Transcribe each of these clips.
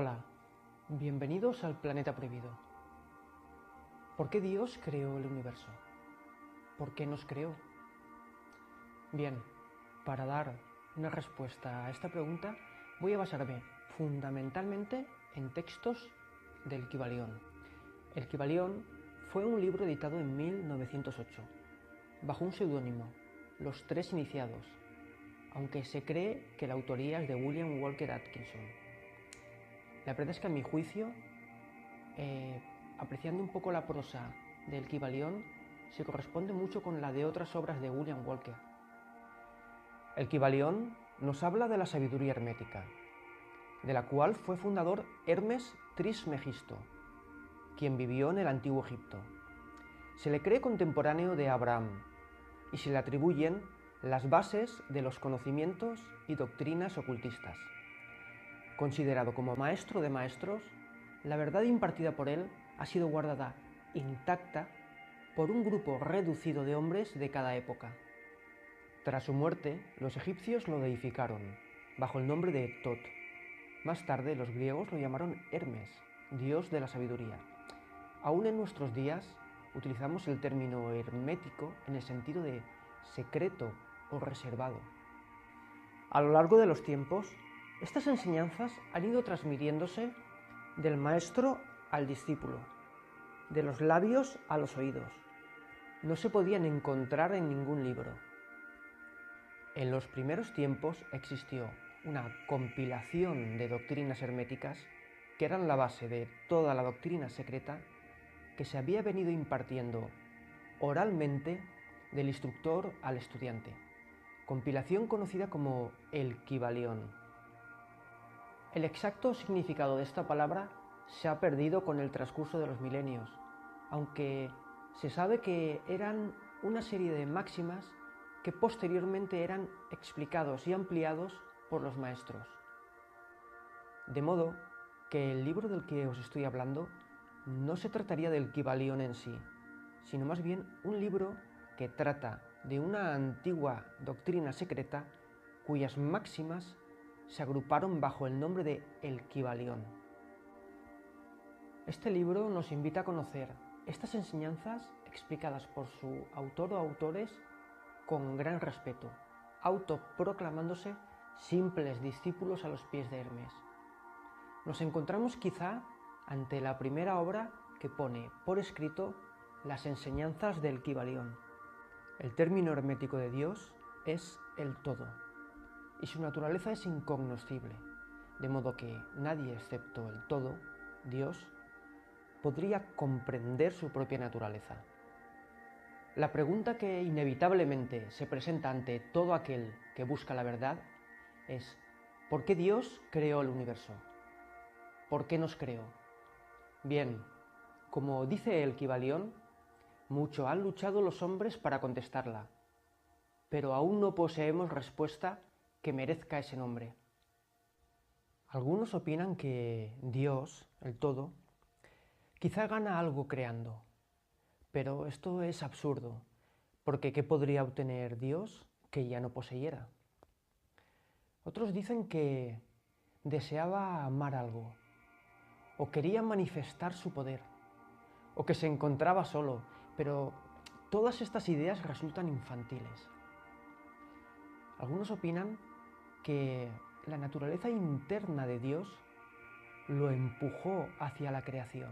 Hola, bienvenidos al Planeta Prohibido. ¿Por qué Dios creó el universo? ¿Por qué nos creó? Bien, para dar una respuesta a esta pregunta voy a basarme fundamentalmente en textos del Kybalión. El Kybalión fue un libro editado en 1908, bajo un seudónimo, Los Tres Iniciados, aunque se cree que la autoría es de William Walker Atkinson. La verdad es que a mi juicio, apreciando un poco la prosa del Kybalión, se corresponde mucho con la de otras obras de William Walker. El Kybalión nos habla de la sabiduría hermética, de la cual fue fundador Hermes Trismegisto, quien vivió en el antiguo Egipto. Se le cree contemporáneo de Abraham y se le atribuyen las bases de los conocimientos y doctrinas ocultistas. Considerado como maestro de maestros, la verdad impartida por él ha sido guardada intacta por un grupo reducido de hombres de cada época. Tras su muerte, los egipcios lo deificaron, bajo el nombre de Tot. Más tarde, los griegos lo llamaron Hermes, dios de la sabiduría. Aún en nuestros días, utilizamos el término hermético en el sentido de secreto o reservado. A lo largo de los tiempos, estas enseñanzas han ido transmitiéndose del maestro al discípulo, de los labios a los oídos. No se podían encontrar en ningún libro. En los primeros tiempos existió una compilación de doctrinas herméticas que eran la base de toda la doctrina secreta que se había venido impartiendo oralmente del instructor al estudiante, compilación conocida como el Kybalión. El exacto significado de esta palabra se ha perdido con el transcurso de los milenios, aunque se sabe que eran una serie de máximas que posteriormente eran explicados y ampliados por los maestros. De modo que el libro del que os estoy hablando no se trataría del Kybalión en sí, sino más bien un libro que trata de una antigua doctrina secreta cuyas máximas se agruparon bajo el nombre de El Kybalión. Este libro nos invita a conocer estas enseñanzas explicadas por su autor o autores con gran respeto, autoproclamándose simples discípulos a los pies de Hermes. Nos encontramos quizá ante la primera obra que pone por escrito las enseñanzas del Kybalión. El término hermético de Dios es el todo, y su naturaleza es incognoscible, de modo que nadie excepto el todo, Dios, podría comprender su propia naturaleza. La pregunta que inevitablemente se presenta ante todo aquel que busca la verdad es: ¿por qué Dios creó el universo? ¿Por qué nos creó? Bien, como dice el Kybalión, mucho han luchado los hombres para contestarla, pero aún no poseemos respuesta que merezca ese nombre. Algunos opinan que Dios, el todo, quizá gana algo creando, pero esto es absurdo, porque ¿qué podría obtener Dios que ya no poseyera? Otros dicen que deseaba amar algo, o quería manifestar su poder, o que se encontraba solo, pero todas estas ideas resultan infantiles. Algunos opinan que la naturaleza interna de Dios lo empujó hacia la creación.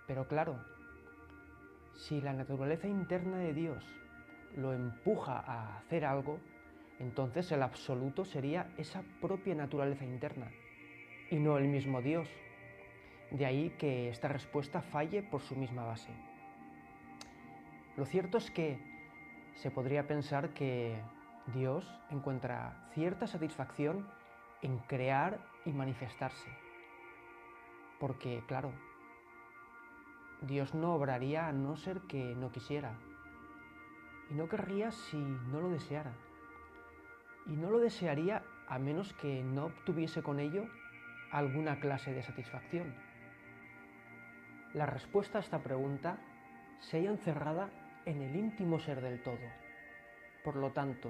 Pero claro, si la naturaleza interna de Dios lo empuja a hacer algo, entonces el absoluto sería esa propia naturaleza interna, y no el mismo Dios. De ahí que esta respuesta falle por su misma base. Lo cierto es que se podría pensar que Dios encuentra cierta satisfacción en crear y manifestarse. Porque, claro, Dios no obraría a no ser que no quisiera. Y no querría si no lo deseara. Y no lo desearía a menos que no obtuviese con ello alguna clase de satisfacción. La respuesta a esta pregunta se halla encerrada en el íntimo ser del todo. Por lo tanto,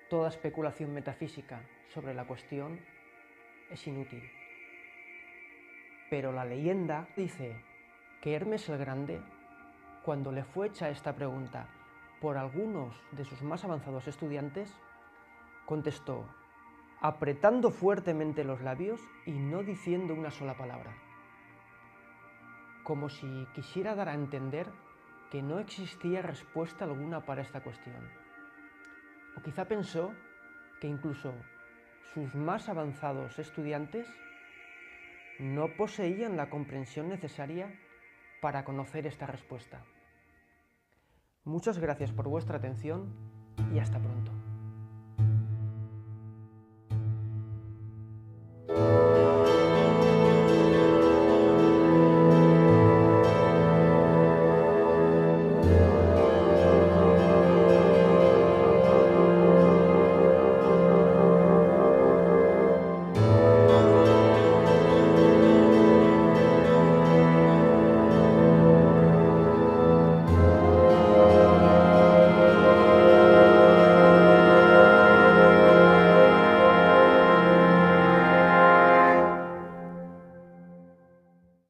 toda especulación metafísica sobre la cuestión es inútil. Pero la leyenda dice que Hermes el Grande, cuando le fue hecha esta pregunta por algunos de sus más avanzados estudiantes, contestó apretando fuertemente los labios y no diciendo una sola palabra, como si quisiera dar a entender que no existía respuesta alguna para esta cuestión. O quizá pensó que incluso sus más avanzados estudiantes no poseían la comprensión necesaria para conocer esta respuesta. Muchas gracias por vuestra atención y hasta pronto.